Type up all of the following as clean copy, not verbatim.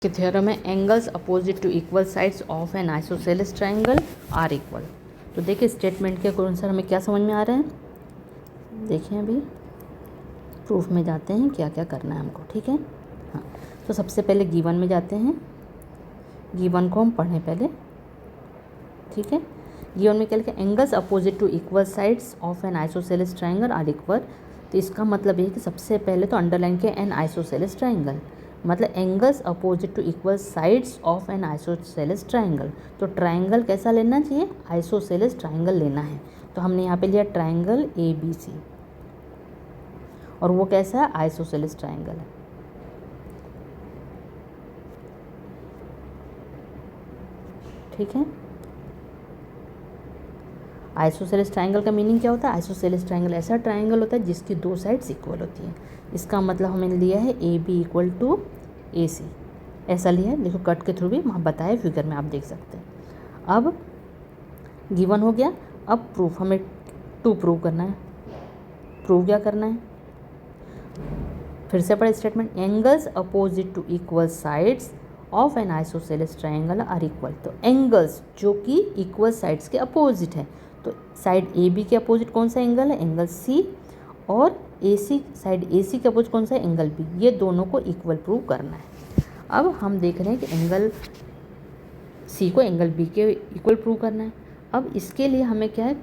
कि थ्योरम है angles opposite to equal sides of an isosceles triangle are equal. तो देखिए स्टेटमेंट के अनुसार हमें क्या समझ में आ रहा है, देखें अभी प्रूफ में जाते हैं क्या क्या करना है हमको। ठीक है, हाँ तो सबसे पहले गिवन में जाते हैं, गिवन को हम पढ़ें पहले। ठीक है, गिवन में क्या लिखा, angles opposite to equal sides of an isosceles triangle are equal. तो इसका मतलब ये है कि सबसे पहले तो अंडरलाइन के एन आइसोसेलेस ट्राइंगल, मतलब angles opposite to equal sides of an isosceles triangle. तो ट्राइंगल कैसा लेना चाहिए, आइसोसेलेस ट्राइंगल लेना है। तो हमने यहाँ पे लिया ट्राइंगल ए बी सी, और वो कैसा है, आइसोसेलेस ट्राइंगल है। ठीक है, आइसोसेलेस ट्राइंगल का मीनिंग क्या होता है, आइसोसेलेस ट्राइंगल ऐसा ट्राइंगल होता है जिसकी दो साइड्स इक्वल होती हैं। इसका मतलब हमने लिया है ए बी इक्वल टू ए सी, ऐसा लिया है। देखो कट के थ्रू भी वहाँ बताए फिगर में, आप देख सकते हैं। अब गिवन हो गया, अब प्रूफ हमें टू प्रूव करना है। प्रूव क्या करना है, फिर से पढ़े statement, angles opposite to equal sides of an isosceles triangle are equal. तो एंगल्स जो कि इक्वल साइड्स के अपोजिट है, तो साइड ए बी के अपोजिट कौन सा एंगल है, एंगल सी, और ए सी साइड ए सी के अपोजिट कौन सा है, एंगल बी। ये दोनों को इक्वल प्रूव करना है। अब हम देख रहे हैं कि एंगल सी को एंगल बी के इक्वल प्रूव करना है। अब इसके लिए हमें क्या है,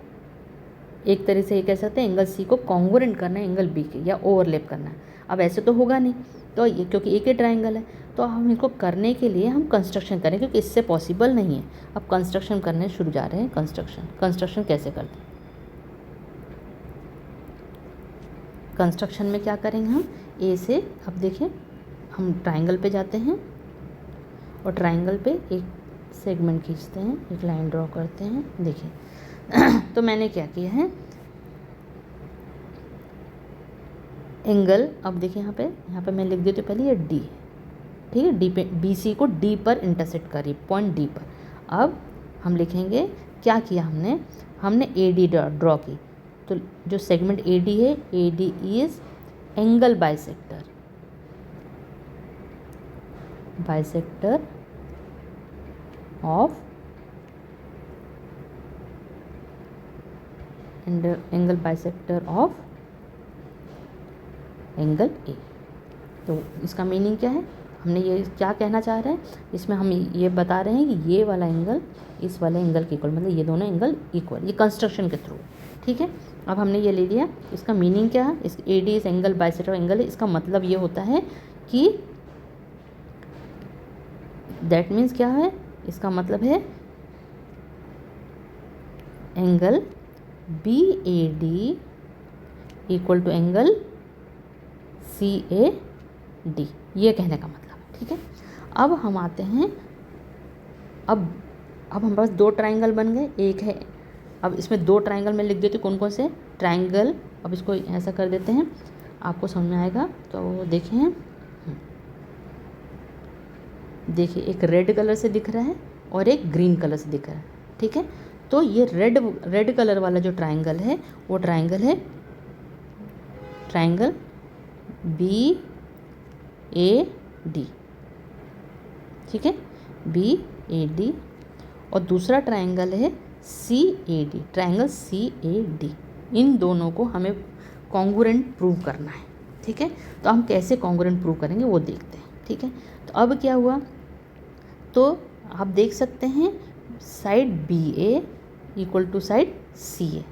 एक तरह से ये कह सकते हैं एंगल सी को कॉन्ग्रुएंट करना है एंगल बी के, या ओवरलैप करना है। अब ऐसे तो होगा नहीं, तो ये क्योंकि एक ही ट्राइंगल है, तो हम इसको करने के लिए हम कंस्ट्रक्शन करें, क्योंकि इससे पॉसिबल नहीं है। अब कंस्ट्रक्शन करने शुरू जा रहे हैं। कंस्ट्रक्शन कैसे करते हैं, कंस्ट्रक्शन में क्या करेंगे हम, ए से, अब देखिए हम ट्राइंगल पे जाते हैं और ट्राइंगल पे एक सेगमेंट खींचते हैं, एक लाइन ड्रॉ करते हैं। देखिए तो मैंने क्या किया है, एंगल, अब देखिए यहाँ पे मैं लिख देती हूँ पहले ये डी, ठीक है, डी पे, बी सी को डी पर इंटरसेक्ट करी, पॉइंट डी पर। अब हम लिखेंगे क्या किया हमने ए डी ड्रॉ की। तो जो सेगमेंट ए डी है, A D is angle bisector of angle bisector of angle A. तो इसका मीनिंग क्या है, हमने ये क्या कहना चाह रहे हैं, इसमें हम ये बता रहे हैं कि ये वाला एंगल इस वाले एंगल के इक्वल, मतलब ये दोनों एंगल इक्वल, ये कंस्ट्रक्शन के थ्रू। ठीक है, अब हमने ये ले लिया, इसका मीनिंग क्या है, इस ए डी इस एंगल बाइसेक्टर एंगल है। इसका मतलब ये होता है कि दैट मीन्स क्या है, इसका मतलब है angle B A D equal to angle C A D, ये कहने का मतलब है। ठीक है, अब हम आते हैं, अब हमारे पास दो ट्राइंगल बन गए, एक है, अब इसमें दो ट्राइंगल में लिख देती हूँ कौन कौन से ट्राइंगल। अब इसको ऐसा कर देते हैं, आपको समझ में आएगा। तो देखें, देखिए एक रेड कलर से दिख रहा है और एक ग्रीन कलर से दिख रहा है। ठीक है, तो ये रेड कलर वाला जो ट्राइंगल है वो ट्राइंगल है ट्राइंगल बी ए डी। ठीक है, बी ए डी, और दूसरा ट्राइंगल है C A D, triangle C A D. इन दोनों को हमें कॉन्ग्रुएंट प्रूव करना है। ठीक है, तो हम कैसे कॉन्ग्रुएंट प्रूव करेंगे वो देखते हैं। ठीक है, तो अब क्या हुआ, तो आप देख सकते हैं side B A equal to side C A,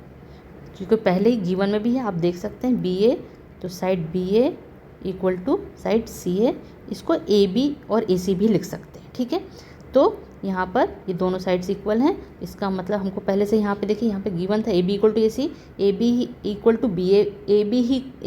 क्योंकि पहले ही गिवन में भी है, आप देख सकते हैं बी ए, तो side B A equal to side C A, इसको ए बी और ए सी भी लिख सकते हैं। ठीक है, तो यहाँ पर ये दोनों साइड्स इक्वल हैं, इसका मतलब हमको पहले से यहाँ पे देखिए, यहाँ पे गिवन था A B equal to A C, A B equal to B A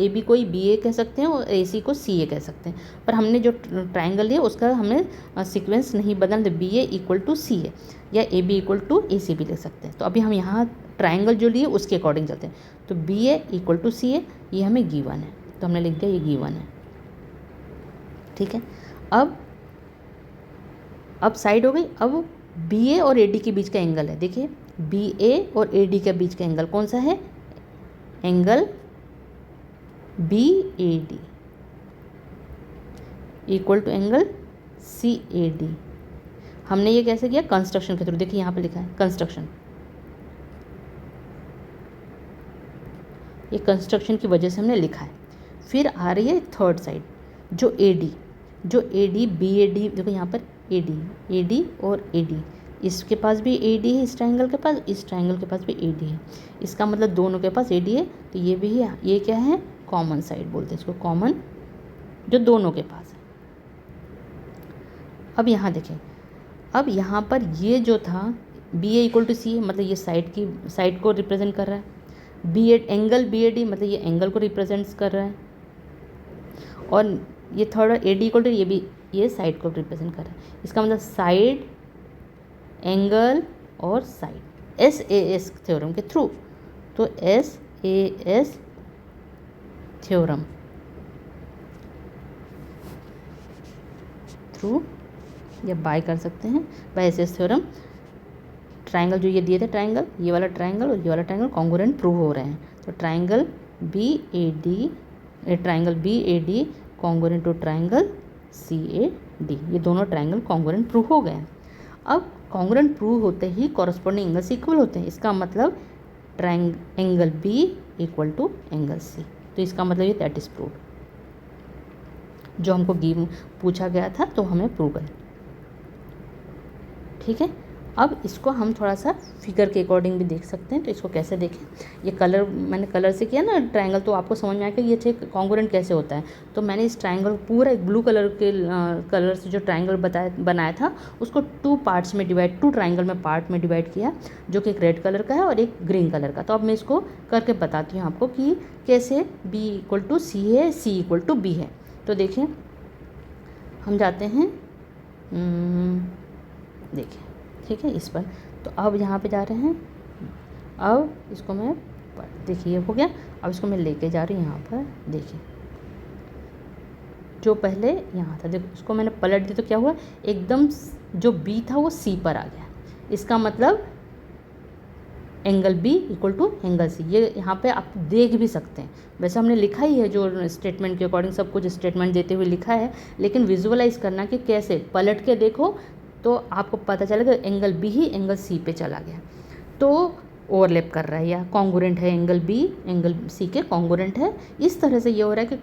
B को ही बी ए कह सकते हैं और ए सी को सी ए कह सकते हैं। पर हमने जो ट्राइंगल लिया उसका हमने सीक्वेंस नहीं बदल, बी ए इक्वल टू सी ए या ए बी इक्वल टू ए सी भी लिख सकते हैं। तो अभी हम यहाँ ट्राइंगल जो लिए उसके अकॉर्डिंग चलते हैं। तो बी ए इक्वल टू सी ए, ये हमें गिवन है, तो हमने लिख दिया ये गिवन है। ठीक है, अब साइड हो गई। अब बी ए और ए डी के बीच का एंगल है, देखिए बी ए और ए डी के बीच का एंगल कौन सा है, angle B A D equal to angle CAD। हमने ये कैसे किया, कंस्ट्रक्शन के थ्रू। देखिए यहाँ पे लिखा है कंस्ट्रक्शन, ये कंस्ट्रक्शन की वजह से हमने लिखा है। फिर आ रही है थर्ड साइड जो AD, BAD, देखो यहाँ पर AD और AD, इसके पास भी AD है, इस ट्रायंगल के पास, इस ट्रायंगल के पास भी AD है। इसका मतलब दोनों के पास AD है, तो ये भी है, ये क्या है, कॉमन साइड बोलते हैं इसको, कॉमन जो दोनों के पास है। अब यहाँ देखें, अब यहाँ पर ये जो था BA = CA, मतलब ये साइड को रिप्रेजेंट कर रहा है। एंगल BAD मतलब ये एंगल को रिप्रेजेंट्स कर रहा है। और ये थर्ड AD = ये भी, ये साइड को रिप्रेजेंट कर रहा है। इसका मतलब साइड, एंगल और साइड, SAS थ्योरम के थ्रू। तो SAS थ्योरम थ्रू या बाय कर सकते हैं, बाय SAS थ्योरम। ट्रायंगल जो ये दिए थे, ट्रायंगल, ये वाला ट्रायंगल और ये वाला ट्रायंगल कॉन्ग्रुएंट प्रूव हो रहे हैं। तो triangle BAD congruent to triangle CAD, ये दोनों ट्रायंगल कॉन्ग्रुएंट प्रूव हो गए हैं। अब कॉन्ग्रुएंट प्रूव होते ही कॉरस्पॉन्डिंग एंगल्स इक्वल होते हैं। इसका मतलब एंगल B = एंगल C, तो इसका मतलब ये दैट इज प्रूव्ड। जो हमको पूछा गया था तो हमें प्रूव करें, ठीक है। अब इसको हम थोड़ा सा फिगर के अकॉर्डिंग भी देख सकते हैं। तो इसको कैसे देखें, ये कलर मैंने कलर से किया ना ट्रायंगल, तो आपको समझ में आया कि ये कॉन्ग्रुएंट कैसे होता है। तो मैंने इस ट्रायंगल पूरा एक ब्लू कलर से जो ट्रायंगल बनाया था उसको 2 पार्ट्स में डिवाइड, 2 ट्रायंगल में पार्ट में डिवाइड किया, जो कि एक रेड कलर का है और एक ग्रीन कलर का। तो अब मैं इसको करके बताती हूँ आपको कि कैसे B = C है, C = B है। तो देखिए हम जाते हैं, देखिए ठीक है इस पर। तो अब यहाँ पे जा रहे हैं, अब इसको मैं, देखिए हो गया। अब इसको मैं लेके जा रही हूँ यहाँ पर, देखिए जो पहले यहाँ था, देखो इसको मैंने पलट दिया तो क्या हुआ, एकदम जो B था वो C पर आ गया। इसका मतलब एंगल B = एंगल C, ये यहाँ पे आप देख भी सकते हैं। वैसे हमने लिखा ही है, जो स्टेटमेंट के अकॉर्डिंग सब कुछ स्टेटमेंट देते हुए लिखा है, लेकिन विजुअलाइज करना कि कैसे, पलट के देखो तो आपको पता चलेगा एंगल B ही एंगल C पे चला गया, तो ओवरलैप कर रहा है या कॉन्ग्रुएंट है, एंगल B एंगल C के कॉन्ग्रुएंट है। इस तरह से ये हो रहा है कि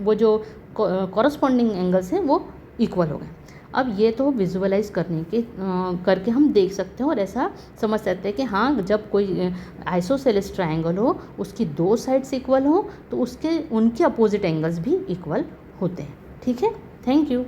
वो जो कॉरस्पॉन्डिंग एंगल्स हैं वो इक्वल हो गए। अब ये तो विजुअलाइज करके हम देख सकते हैं और ऐसा समझ सकते हैं कि हाँ, जब कोई आइसोसेलेस ट्रायंगल हो, उसकी 2 साइड्स इक्वल हो, तो उनके अपोजिट एंगल्स भी इक्वल होते हैं, ठीक है। Thank you.